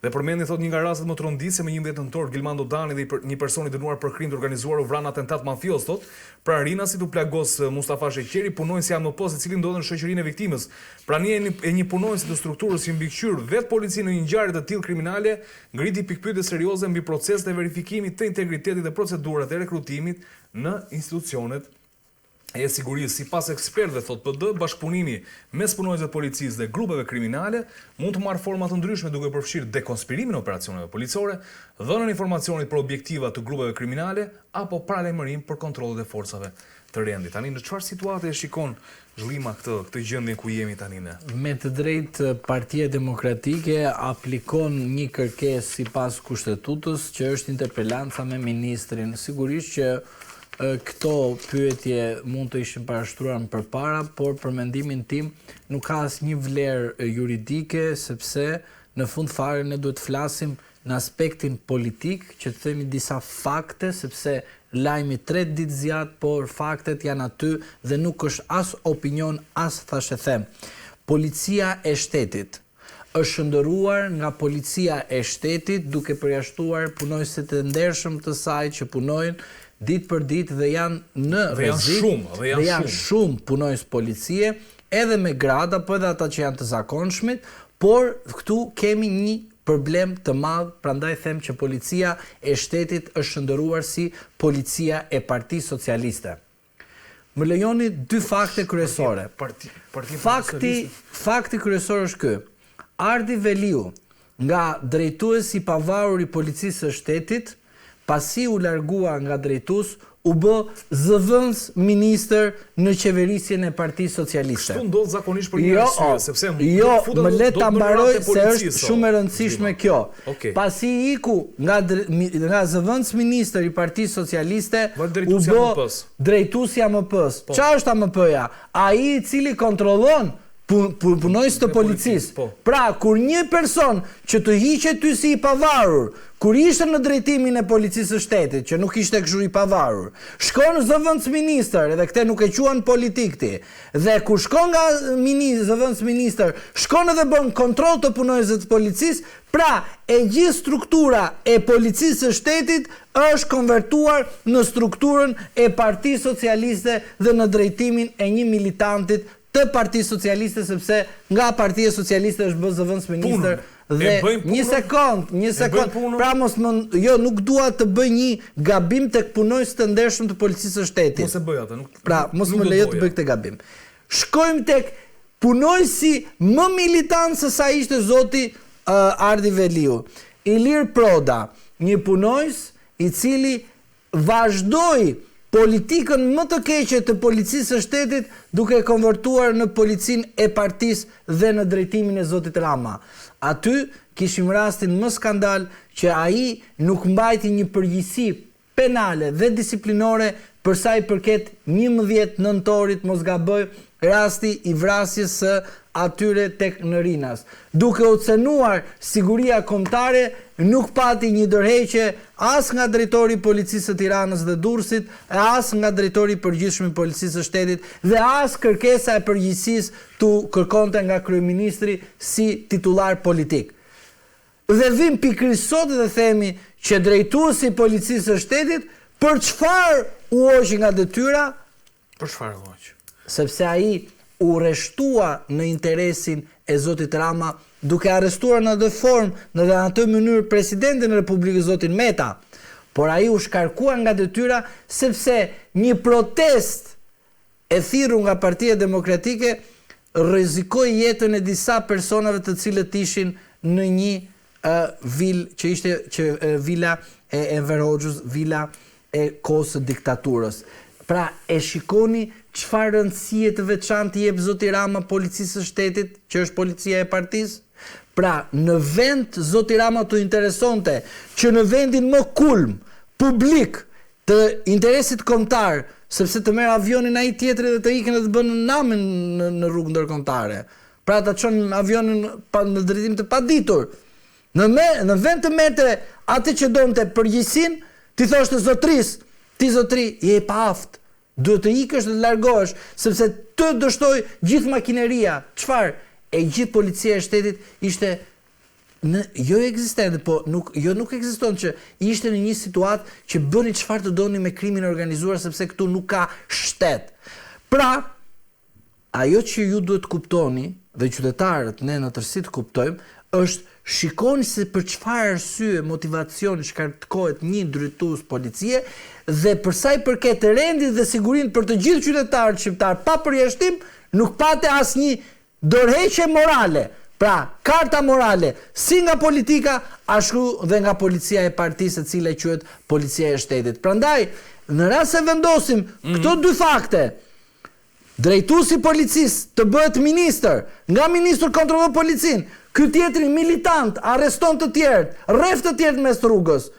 Dhe përmendi thot një nga rastet më të rëndësishme me 11 nëntor Gilmando Dani dhe një person i dënuar për krim të organizuar u vran atentat mafioz thot. Pra rinasit u plagos Mustafa Sheqeri, punojnë si AMP-s i cili ndodhen në shoqërinë e viktimës. Prania e një punonjësi të strukturës që mbikëqyr vetë policinë në një ngjarje të tillë kriminale, ngriti pikpyetje serioze mbi proceset e verifikimit të integritetit dhe procedurat e rekrutimit në institucionet e sigurisë. Sipas ekspertëve thot PD, bashkëpunimi mes punonjësve të policisë dhe grupeve kriminale mund të marrë forma të ndryshme duke përfshirë dekonspirimin e operacioneve policore, dhënien e informacionit për objektiva të grupeve kriminale apo paralajmërim për kontrollet e forcave të rendit. Tani në çfarë situate e shikon Zhlima këtë gjendje ku jemi tani ne? Me të drejtë, Partia Demokratike aplikon një kërkesë sipas kushtetutës që është interpelanca me ministrin. Sigurisht që këto pyetje mund të ishin parashtruar më përpara, por për mendimin tim nuk ka asnjë vlerë juridike, sepse në fund fare ne duhet të flasim në aspektin politik, që të themi disa fakte, sepse lajmi 3 ditë zjat, por faktet janë aty dhe nuk është as opinion, as thashë them. Policia e shtetit është shëndëruar nga policia e shtetit duke përjashtuar punonjësit e ndershëm të saj që punojnë ditë për ditë dhe janë në rrezik, dhe janë shumë punonjës policie, edhe me grada, po edhe ata që janë të zakonshmit, por këtu kemi një problem të madh, prandaj them që policia e shtetit është shëndëruar si policia e Partisë Socialiste. Më lejoni 2 fakte kryesore. Fakti kryesor është ky. Ardi Veliu, nga drejtuesi i pavarur i policisë së shtetit, pasi u largua nga drejtues, u bë zëvendës ministër në qeverisjen e Partisë Socialiste. Kështu ndodh zakonisht për një arsye, sepse më le ta mbaroj se është shumë e rëndësishme kjo. Pasi iku nga zëvendës ministër i Partisë Socialiste, u bë drejtuesi i AMP-s. Çfarë është AMP-ja? Ai i cili kontrollon punonjës të policisë. Pra, kur një person që të hiqet ty si i pavarur, kur ishte në drejtimin e policisë së shtetit, që nuk ishte kështu i pavarur, shkon zëvendës ministër, edhe këte nuk e quan politik ti, dhe kur shkon nga zëvendës ministër, shkon edhe bën kontroll të punonjësve të policisë, pra e gjithë struktura e policisë së shtetit është konvertuar në strukturën e Partisë Socialiste dhe në drejtimin e një militantit të Partisë Socialiste, sepse nga Partia Socialiste është bërë zëvendës ministër dhe një sekond, pra nuk dua të bëj një gabim tek punonjës të ndershëm të policisë së shtetit. Mos e bëj atë, pra mos më lejo të bëj këtë gabim. Shkojmë tek punonjësi më militant se sa ishte zoti Ardi Veliu. Ilir Proda, një punonjës i cili vazhdoi politikën më të keqe të policisë së shtetit duke konvertuar në policinë e partisë dhe në drejtimin e zotit Rama. Aty kishim rastin më skandal që ai nuk mbajti një përgjegjësi penale dhe disiplinore për sa i përket 11 nëntorit, mos gaboj, rasti i vrasjes së atyre tek në Rinas. Duke u cenuar siguria kombëtare, nuk pati një dorëheqje as nga drejtori i policisë së Tiranës dhe Durrësit, as nga drejtori i përgjithshëm i policisë së shtetit dhe as kërkesa e përgjegjësisë tu kërkonte nga kryeministri si titullar politik. Dhe vim pikërisht sot dhe themi që drejtuesi i policisë së shtetit për çfarë u hoqi nga detyra? Për çfarë u hoq? Sepse ai u rreshtua në interesin e zotit Rama, duke arrestuar në atë formë, në atë mënyrë presidentin e Republikës zotin Meta. Por ai u shkarkua nga detyra sepse një protest e thirrur nga Partia Demokratike rrezikoi jetën e disa personave të cilët ishin në një vila e Enver Hoxhës, vila e kohës së diktaturës. Pra e shikoni çfarë rëndësie të veçantë i jep zoti Rama policisë së shtetit, që është policia e partisë? Pra, në vend zoti Rama të interesonte që në vendin më kulm, publik, të interesit kombëtar, sepse të merr avionin ai tjetri dhe të ikën dhe të bënë namin në rrugë ndërkombëtare. Pra ta çon avionin në drejtim të paditur. Në vend të merrte atë që donte përgjegjësinë, ti thoshte zotris, ti zotri je pa aft. Duhet të ikësh dhe të largohesh, sepse të dështoi gjithë makineria. Çfarë? E gjithë policia e shtetit ishte jo ekzistente, po nuk ekziston që ishte në një situatë që bëni çfarë të doni me krimin e organizuar sepse këtu nuk ka shtet. Pra, ajo që ju duhet kuptoni dhe qytetarët ne në tërësi të kuptojmë është shikoni se për çfarë arsye motivacioni shkarkohet një drejtues policie dhe për sa i përket rendit dhe sigurinë për të gjithë qytetarët shqiptar pa përjashtim nuk pate asnjë dorëheqje morale. Pra, karta morale, si nga politika, ashtu dhe nga policia e partisë e cila quhet policia e shtetit. Prandaj, në rast se vendosim këto dy fakte, drejtuesi i policisë të bëhet ministër, nga ministër kontrollon policinë, ky tjetri militant arreston të tjerët, rreth të tjerët mes rrugës,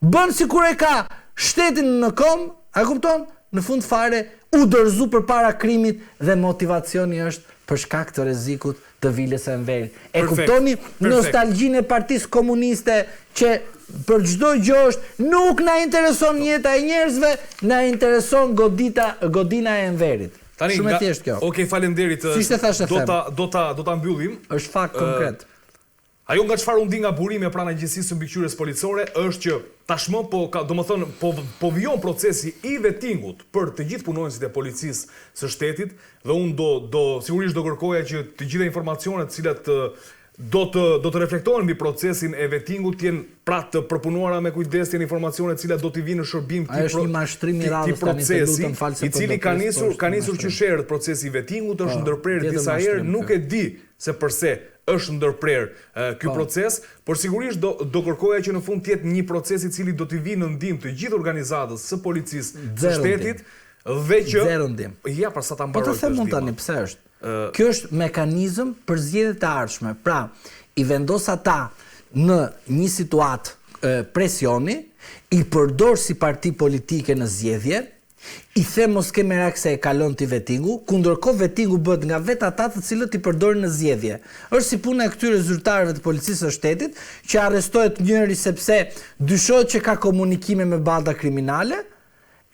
bën sikur e ka shtetin në kom, a kupton? Në fund fare u dorëzu përpara krimit dhe motivacioni është për shkak të rrezikut të Vilës së Enverit. Kuptoni nostalgjinë e Partisë Komuniste që për çdo gjë është nuk na intereson jeta e njerëzve, na intereson godina e Enverit. Tani, shumë e thjeshtë kjo. Okej, faleminderit. Do ta mbyllim. Është fakt konkret. Ajo nga çfarë u ndi nga burimi pranë Agjencisë së Mbikëqyrjes Policore është që tashmë po vijon procesi i vettingut për të gjithë punonësit e policisë së shtetit dhe unë sigurisht do kërkoja që të gjitha informacionet të cilat do të reflektohen mbi procesin e vettingut jenë pra të përpunuara me kujdes, janë informacione të cilat do t'i vinë në shërbim këtij procesi, i cili ka nisur qysh procesi i vettingut, është ndërprerë disa herë, nuk e di se përse është ndërprerë ky proces, por sigurisht do kërkoja që në fund të jetë një proces i cili do t'i vinë në ndihmë të gjithë organizatës së policisë së shtetit dhe që zero ndihmë. Ja, pra sa ta mbaroj. Po të them unë tani pse është. Kjo është mekanizëm për zgjedhjet e ardhshme. Pra, i vendos ata në një situatë presioni, i përdor si parti politike në zgjedhje, i them mos ke merak se e kalon ti vettingu, ku ndërkohë vettingu bëhet nga vetë ata të cilët i përdorin në zgjedhje. Është si puna e këtyre zyrtarëve të policisë së shtetit që arrestohet njëri sepse dyshohet që ka komunikime me banda kriminale,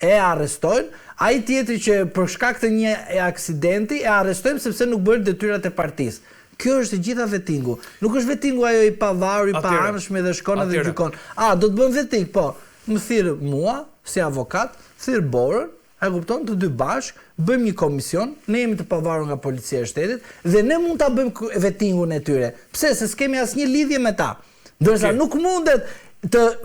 e arrestojnë, ai tjetri që për shkak të një aksidenti e arrestojnë sepse nuk bëri detyrat e partisë. Kjo është e gjitha vettingu. Nuk është vettingu ajo i pavarur, i paanshëm dhe shkon edhe gjykon. Do të bëm vetting, po. Më thirr mua si avokat, thirr Borën, e kupton, të dy bashk, bëjmë një komision, ne jemi të pavarur nga policia e shtetit dhe ne mund ta bëjmë vettingun e tyre. Pse? Se s'kemi asnjë lidhje me ta. Ndërsa nuk mundet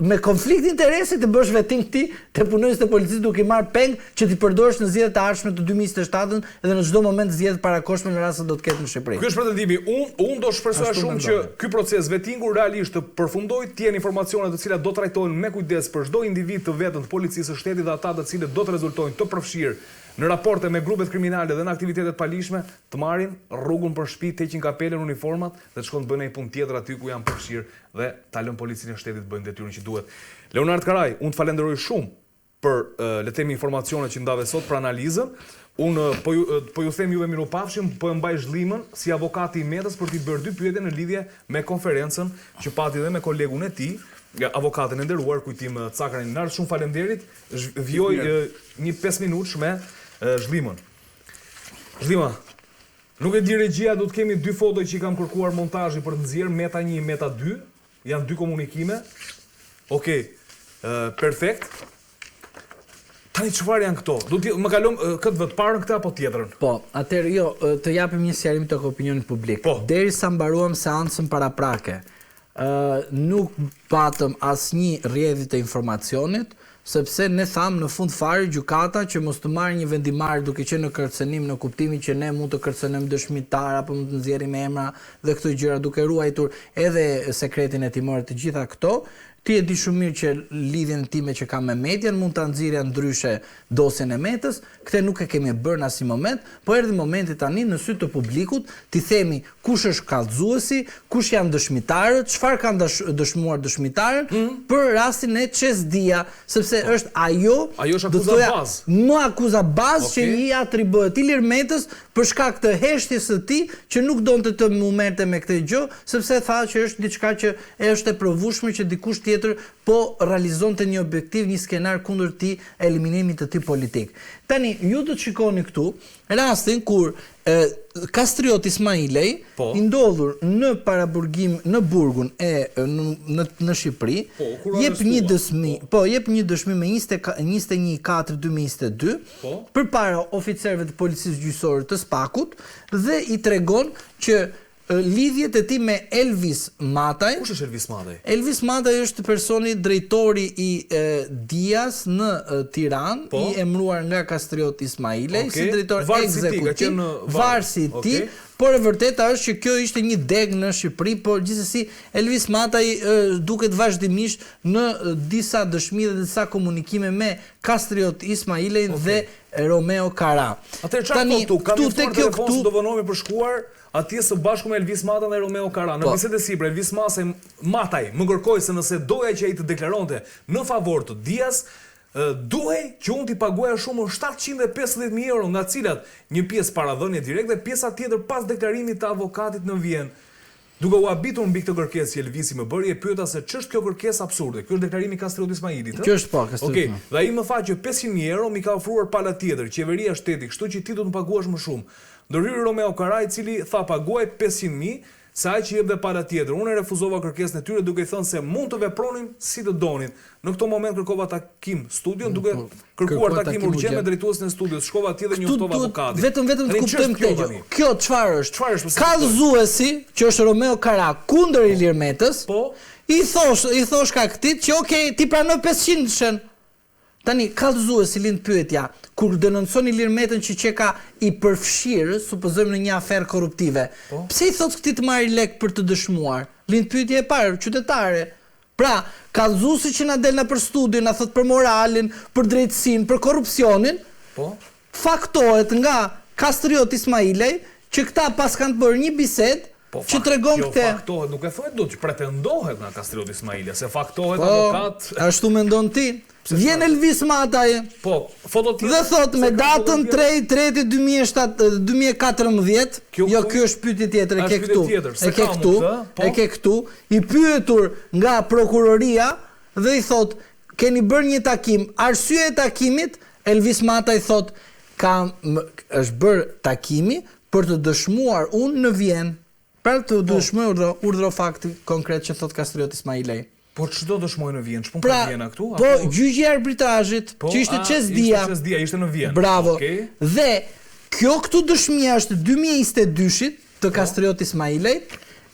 me konflikt interesi të bësh vetting ti të punonjës të policisë duke marrë peng që ti përdorësh në zgjedhjet e ardhshme të 2027 dhe në çdo moment zgjedhjet parakoshme në rast se do të ketë në Shqipëri. Ky është pretendimi. Unë do shpresoja shumë që ky proces vettingu realisht të përfundojë, të jenë informacione të cilat do trajtohen me kujdes për çdo individ të vetëm të policisë së shtetit dhe ata të cilët do të rezultojnë të përfshirë në raporte me grupet kriminale dhe në aktivitetet palishme, të marrin rrugën për shtëpi, të heqin kapelen, uniformat dhe të shkojnë të bëjnë një punë tjetër aty ku janë përfshirë dhe ta lënë policinë e shtetit të bëjnë detyrën që duhet. Leonard Karaj, unë të falenderoj shumë për le të themi informacionet që ndave sot për analizën. Unë po ju them juve mirupafshim, po e mbaj zhlimën si avokati i Metës për t'i bërë dy pyetje në lidhje me konferencën që pati dhe me kolegun e tij, avokatën e nderuar Kujtim Cakran. Shumë faleminderit. Vjoj një 5 minutësh me zhlimën. Zhlima, nuk e di regjia, do të kemi dy foto që i kam kërkuar montazhi për të nxjerrë, Meta 1, Meta 2, janë dy komunikime. Okej, perfekt. Tani çfarë janë këto? Do të më kalom këtë vetë parën këtë apo tjetrën? Po, atëherë jo, të japim një sqarim tek opinioni publik. Po. Derisa mbaruam seancën paraprake, nuk patëm asnjë rrjedhje të informacionit, sepse ne tham në fund fare gjykata që mos të marrë një vendimar duke qenë në kërcënim në kuptimin që ne mund të kërcënojmë dëshmitar apo mund të nxjerrim emra dhe këto gjëra duke ruajtur edhe sekretin e timorit, të gjitha këto. Ti e di shumë mirë që lidhjen time që kam me median mund ta nxirja ndryshe dosjen e Metës, këtë nuk e kemi bërë në asnjë moment, po erdhi momenti tani në sy të publikut ti themi kush është kallëzuesi, kush janë dëshmitarët, çfarë kanë dëshmuar dëshmitarët për rastin e Çesdia, sepse është ajo është akuza bazë. Më akuza bazë që i atribuohet Ilir Metës për shkak të heshtjes së tij që nuk donte të më merrte me këtë gjë, sepse tha që është diçka që është e provueshme që dikush tjetër po realizonte një objektiv, një skenar kundër tij, eliminimit të tij politik. Tani ju do të shikoni këtu rastin kur Kastriot Ismailej i ndodhur në paraburgim në burgun në Shqipëri, jep një dëshmi me 21/4/2022 përpara oficerëve të policisë gjyqësore të Spakut dhe i tregon që lidhjet e tij me Elvis Mataj. Kush është Elvis Mataj? Elvis Mataj është personi drejtori i Dias në Tiranë, i emëruar nga Kastriot Ismailej si drejtor ekzekutiv, varsi i tij. Por e vërteta është që kjo ishte një deg në Shqipëri, por gjithsesi Elvis Mataj duket vazhdimisht në disa dëshmi dhe disa komunikime me Kastriot Ismailej dhe Romeo Kara. Atëherë çfarë thotë? Kam një telefon që do vonohemi për shkuar atje së bashku me Elvis Mataj dhe Romeo Kara. Në bisedë sipër Elvis Mataj më kërkoi se nëse doja që ai të deklaronte në favor të Dias, duhej që unë t'i paguaja shumë 750.000 euro, nga cilat një pjesë paradhënie direkte, pjesa tjetër pas deklarimit të avokatit në Vjenë. Duke u habitur mbi këtë kërkesë që Elvisi më bëri, e pyeta se ç'është kjo kërkesë absurde. Ky është deklarimi i Kastriot Ismailit, Kjo është Kastriot. Okej, dhe ai më tha që 500.000 euro mi ka ofruar pala tjetër, qeveria shteti, kështu që ti do të më paguash më shumë. Ndërhyri Romeo Kara, i cili tha paguaj 500.000, se ai që jep dhe pala tjetër. Unë refuzova kërkesën e tyre duke thënë se mund të vepronin si të donin. Në këtë moment kërkova takim studion, duke kërkuar takim urgjent me drejtuesin e studios. Shkova atje dhe njoftova avokatin. Vetëm të kuptojmë këtë. Kjo çfarë është? Kallëzuesi, që është Romeo Kara kundër Ilir Metës, i thosh ka këtit që okay, ti pranoj 500-shën. Tani kallëzuesi lind pyetja, kur denoncon Ilir Metën që ka i përfshirë, supozojmë në një aferë korruptive, pse i thot këtij të marrë lek për të dëshmuar? Lind pyetja e parë, qytetare. Pra, kallëzuesi që na del na për studion, na thot për moralin, për drejtësinë, për korrupsionin, faktohet nga Kastriot Ismailej që këta pas kanë bërë një bisedë që tregon këtë. Faktohet, nuk e thuhet dot që pretendohet nga Kastriot Ismailej, se faktohet avokat. Ashtu mendon ti? Vjen Elvis Mataj dhe thot me datën 3/3/2014, jo ky është pyetje tjetër, e ke këtu, i pyetur nga prokuroria dhe i thot keni bërë një takim, arsye e takimit, Elvis Mataj thot është bërë takimi për të dëshmuar unë në Vjenë, pra të dëshmuar urdhro fakti konkret që thot Kastriot Ismailej. Po çdo dëshmoj në Vjenë, ç'pun ka Vjena këtu? Po gjyqi i arbitrazhit, që ishte Çesdia. Ishte në Vjenë. Bravo. Dhe kjo këtu dëshmia është 2022-shit të Kastriot Ismailej,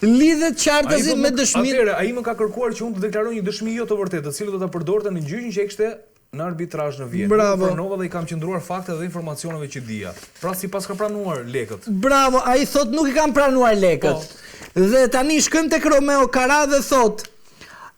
lidhet qartësisht me dëshminë. Atëherë ai më ka kërkuar që unë të deklaroj një dëshmi jo të vërtetë, të cilën do ta përdorte në gjyqin që kishte në arbitrazh në Vjenë. Bravo. Pranova dhe i kam qendruar fakte dhe informacioneve që dija. Pra sipas ka pranuar lekët. Bravo, ai thot nuk i kam pranuar lekët. Dhe tani shkojmë tek Romeo Kara dhe thot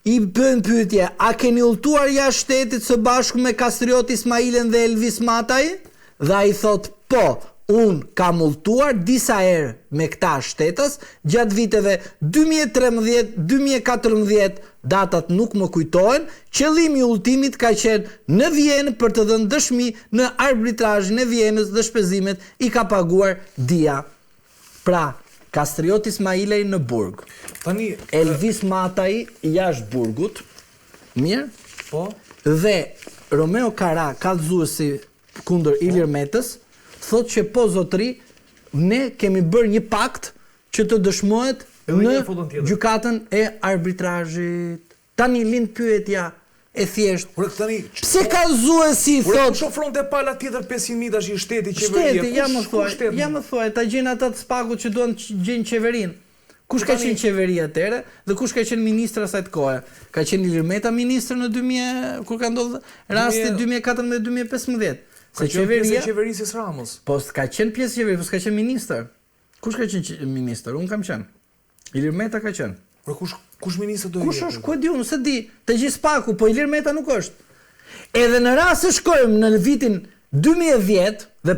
i bën pyetje, a keni udhëtuar jashtë shtetit së bashku me Kastriot Ismailen dhe Elvis Mataj? Dhe ai thot, po, unë kam udhëtuar disa herë me këta shtetës gjatë viteve 2013, 2014, datat nuk më kujtohen, qëllimi i udhëtimit ka qenë në Vjenë për të dhënë dëshmi në arbitrazhin e Vjenës dhe shpenzimet i ka paguar Dia. Pra, Kastriot Ismailej në burg. Tani Elvis Mataj jashtë burgut. Mirë? Po. Dhe Romeo Kara, kallëzuesi kundër Ilir Metës, thot që po zotëri, ne kemi bërë një pakt që të dëshmohet në gjykatën e arbitrazhit. Tani lind pyetja e thjesht. Pse kallëzuesi thot? Kush ofronte pala tjetër 500.000 tash i shteti qeveria? Shteti, ja më thuaj, ta gjejnë ata të Spakut që duan të gjejnë qeverinë. Kush ka qenë qeveria atëherë dhe kush ka qenë ministri asaj kohe? Ka qenë Ilir Meta ministër në 2000 kur ka ndodhur rasti 2014-2015. Se qeveria qeverisë Ramos. Po ka qenë pjesë qeverisë, po s'ka qenë ministër. Kush ka qenë ministër? Unë kam qenë. Ilir Meta ka qenë. Por kush ministër do jetë? Kush është? Ku e di unë, se di. Të gjithë Spaku, po Ilir Meta nuk është. Edhe në rast se shkojmë në vitin 2010 dhe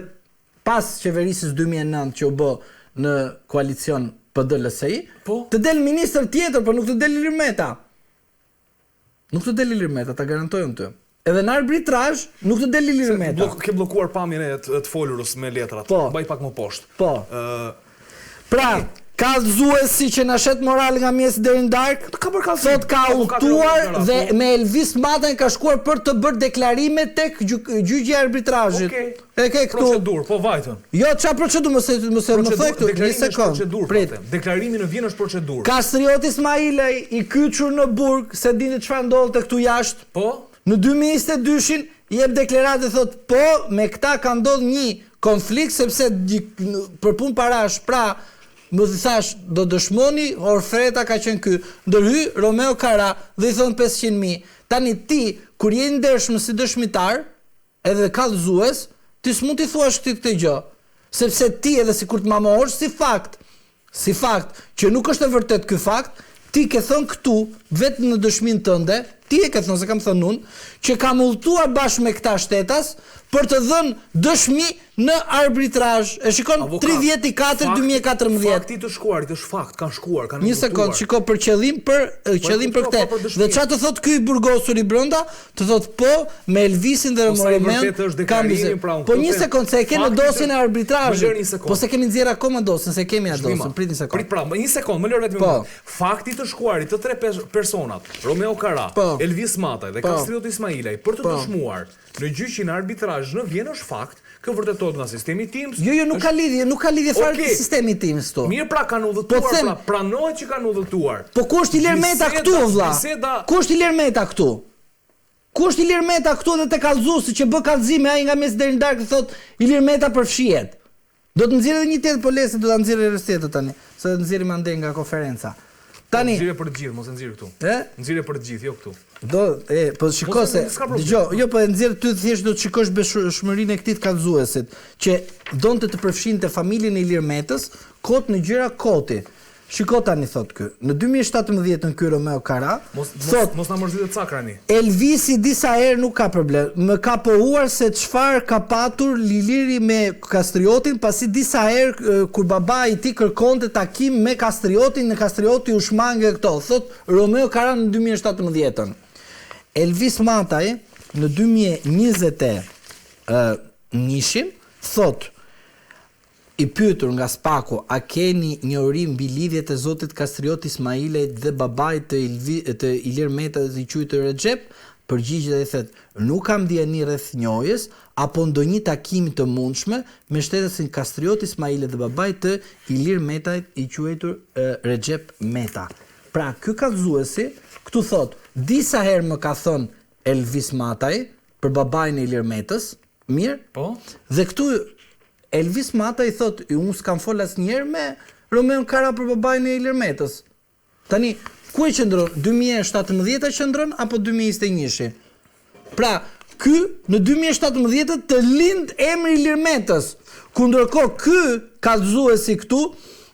pas qeverisës 2009 që u bë në koalicion PD-LSI, të del ministër tjetër, por nuk të del Ilir Meta. Nuk të del Ilir Meta, ta garantoj unë ty. edhe në arbitrazh nuk të del Ilir Meta. Ke bllokuar pamjen e të folurës me letrat. Po. Mbaj pak më poshtë. Po. Pra, kallëzuesi që na shet moral nga mjes deri në darkë, sot ka udhëtuar dhe me Elvis Matën ka shkuar për të bërë deklarime tek gjyqi e arbitrazhit. E ke këtu Procedurë, po vajtën. Jo, çfarë procedurë mos e më thoj këtu, një sekond. Prit. Deklarimi në Vjen është procedurë. Kastrioti Ismailaj i kyçur në burg, se dini çfarë ndodhte këtu jashtë. Po? Në 2022-shin jep deklaratë thot po, me këta ka ndodhur një konflikt sepse për punë parash, pra më thash do dëshmoni, Orfreta ka qenë ky, ndërhy Romeo Kara dhe i thon 500.000. Tani ti kur je i ndershëm si dëshmitar, edhe kallëzues, ti s'mund t'i thuash këtë gjë, sepse ti edhe sikur të mamohesh si fakt që nuk është e vërtet ky fakt, ti ke thënë këtu vetëm në dëshminë tënde, ti e ke thënë se kam thënë unë, që kam udhëtuar bashkë me këta shtetas për të dhënë dëshmi në arbitrazh. E shikon 30/4/2014. Fakti të shkuarit është fakt, kanë shkuar, kanë Një sekond, shiko për qëllim për këtë. Dhe çfarë të thot ky burgosur i brenda? Të thot po, me Elvisin dhe Romeon kam po një sekond, se e kemi dosjen e arbitrazhit. Po se kemi nxjerr akoma dosjen, se kemi atë dosjen. Prit një sekond. Prit pra, një sekond, më lër vetëm. Fakti të shkuarit të 3 personat, Romeo Kara, Elvis Mataj dhe Kastrioti Ismailaj për të dëshmuar në gjyqin e arbitrazh në Vjen është fakt, kë vërtetohet nga sistemi TIMS. Jo, nuk ka lidhje fare me sistemi TIMS këtu. Mirë, pra kanë udhëtuar, pra pranohet që kanë udhëtuar. Po ku është Ilir Meta këtu, vlla? Ku është Ilir Meta këtu? Ku është Ilir Meta këtu dhe te kallëzuesi që bë kallëzime ai nga mes deri në darkë thot Ilir Meta përfshihet. Do të nxjerrë edhe një tjetër polesë, do ta nxjerrë rreth tjetër tani, se do nxjerrim ande nga konferenca. Tani nxjerrë për të gjithë, mos e nxjerr këtu. Nxjerrë për të gjithë, jo këtu. Po shiko se dëgjoj, jo po e nxjerr ty thjesht do të shikosh beshmërinë e këtij kallëzuesit që donte të përfshinte familjen e Ilir Metës kot në gjëra koti. Shiko tani thot ky. Në 2017 ky Romeo Kara thot mos na mërzitet Cakrani. Elvisi disa herë nuk ka problem. Më ka pohuar se çfarë ka patur Liliri me Kastriotin, pasi disa herë kur babai i tij kërkonte takim me Kastriotin, në Kastrioti u shmange këto. Thot Romeo Kara në 2017. Elvis Mataj në 2021 thot i pyetur nga Spaku, a keni njëri mbi lidhjet e zotit Kastrioti Ismailaj dhe babait të Ilir Meta dhe i quajtur Recep? Përgjigjet ai thet, nuk kam dieni rreth njohjes apo ndonjë takimi të mundshme me shtetesin Kastrioti Ismailaj dhe babait të Ilir Metait i quajtur Recep Meta. Pra, ky kallëzuesi këtu thot, disa herë më ka thënë Elvis Mataj për babain e Ilir Metës, mirë? Po. Dhe këtu Elvis Mata i thot, unë s'kam fol asnjëherë me Romeo Kara për babain e Ilir Metës. Tani, ku e qëndron? 2017 qëndron apo 2021? Pra, ky në 2017 të lind emri Ilir Metës, ku ndërkohë ky kallëzuesi këtu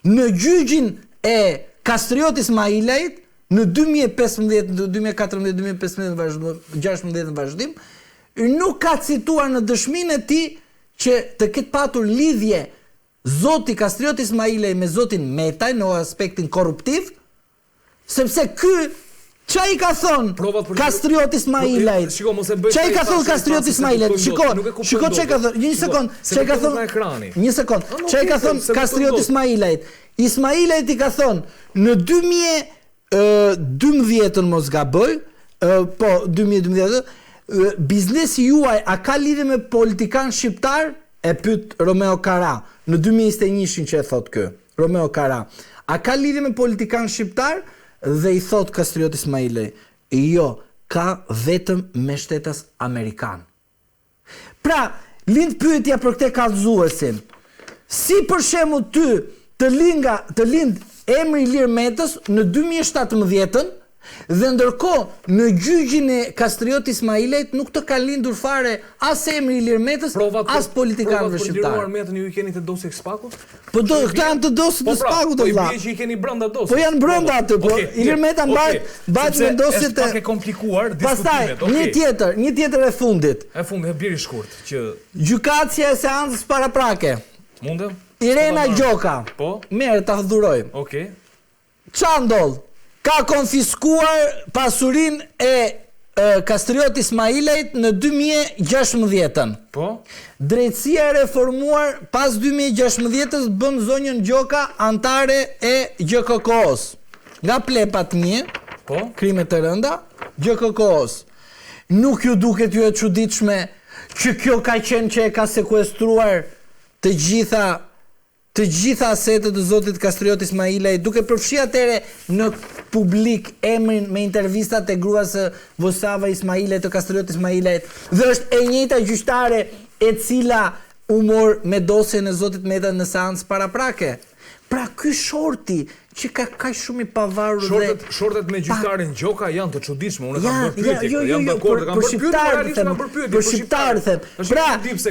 në gjyqin e Kastrioti Ismailajit në 2015, 2014, 2015 vazhdim, 16 në vazhdim, nuk ka cituar në dëshminë e tij që të ketë patur lidhje zoti Kastrioti Ismailaj me zotin Metaj në aspektin korruptiv, sepse ky ç'a i ka thonë Kastrioti Ismailaj? Ç'a i ka thonë Kastrioti Ismailaj? Shiko ç'a ka thonë. Një sekond, ç'a ka thonë? Një sekond. Ç'a i ka thonë Kastrioti Ismailaj? Ismailaj i ka thonë në 2012 mos gaboj, po 2012 biznesi juaj a ka lidhje me politikan shqiptar? E pyet Romeo Kara në 2021 që e thot ky. Romeo Kara, a ka lidhje me politikan shqiptar? Dhe i thot Kastrioti Ismailaj, jo, ka vetëm me shtetas amerikan. Pra, lind pyetja për këtë kallëzuesin. Si për shembull ty të lind emri Ilir Metës në 2017 dhe ndërkohë në gjyqin e Kastrioti Ismailajt nuk të ka lindur fare as emri Ilir Metës, as politikanëve shqiptar. Provat për Metën ju i keni të dosje të Spakut? Po këta janë të dosje të Spakut, po i bie që i keni brenda dosjes. Po janë brenda aty, po Ilir Meta mbajt me dosjet e pak e komplikuar diskutimet. Pastaj, një tjetër e fundit. E fundit, biri shkurt që gjykatësia e seancës paraprake. Mundem? Irena Gjoka. Po? Merë ta dhurojmë. Okej. Ç'a ndodh? Ka konfiskuar pasurinë e Kastrioti Ismailajt në 2016. Po? Drejtësia e reformuar pas 2016-ës bën zonjën Gjoka antare e GKK-s. Nga plepat një, Po? krimet të rënda, GKK-s. Nuk ju duket ju e çuditshme që kjo ka qenë që e ka sekuestruar të gjitha asetet të zotit Kastrioti Ismailaj, duke përfshi atëre në publik emrin me intervistat e gruas së Vosava Ismailaj të Kastrioti Ismailaj, dhe është e njëjta gjyqtare e cila u mor me dosjen e zotit Meta në seancë paraprake. Pra ky shorti që ka kaq shumë i pavarur Shortet me gjyqtarin Gjoka janë të çuditshme, unë kam bërë pyetje, jam dakord, kam bërë pyetje, për shqiptarë them. Pra,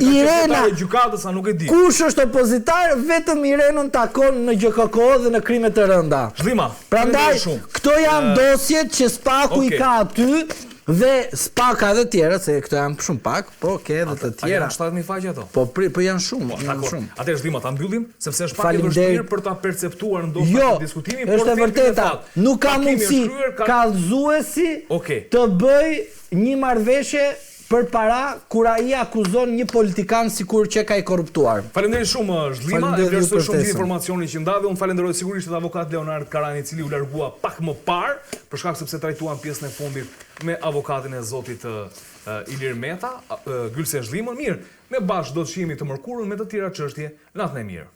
Irena gjykatës sa nuk e di. Kush është opozitar, vetëm Irenën takon në GKK dhe në krime të rënda. Zhlima. Prandaj këto janë dosjet që Spaku i ka aty dhe SPA ka edhe tjera, se këto janë shumë pak, po ke edhe të tjera. Janë 70.000 faqe ato. Po janë shumë, janë shumë. Atëherë Zhlima, ta mbyllim, sepse është pak e vështirë për ta perceptuar ndoshta Jo, diskutimin, është e vërteta. Nuk ka mundësi kallëzuesi të bëj një marrëveshje për para kur ai akuzon një politikan sikur që ka i korruptuar. Faleminderit shumë Zhlima, e vlerësoj shumë gjithë informacionin që ndave. Unë falenderoj sigurisht edhe avokat Leonard Karani, i cili u largua pak më parë, për shkak sepse trajtuan pjesën e fundit me avokatin e zotit Ilir Meta, Gylse Zhlimën. Mirë, ne bashkë do të shihemi të mërkurën me të tjera çështje. Natën e mirë.